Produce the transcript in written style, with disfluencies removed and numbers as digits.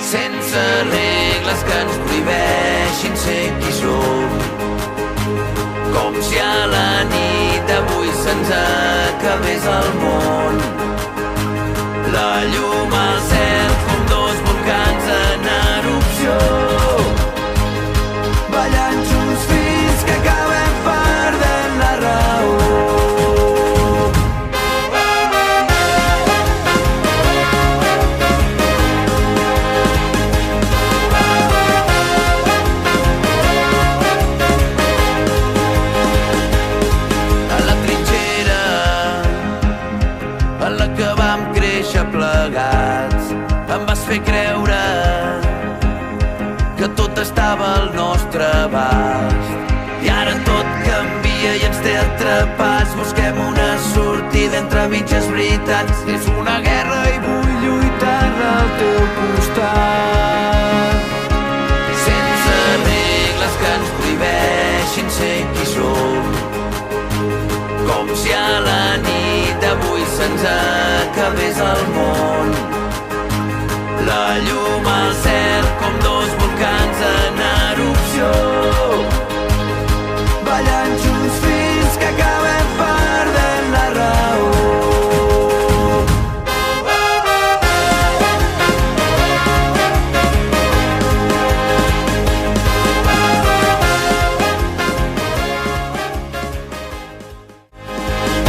sense regles que ens prohibeixin ser qui som. Com si a la nit d'avui se'ns acabés el món. La llum al cel com dos volcans en erupció, ballant junts fins que acabem perdent la raó. A la trinxera en la que vam créixer plegats, em vas fer creure que tot estava al nostre abast. I ara tot canvia i ens té atrapats. Busquem una sortida entre mitges veritats. És una guerra i vull lluitar al teu costat, sense regles que ens prohibeixin ser qui som. Com si a la nit d'avui se'ns acabés el món. La llum al cel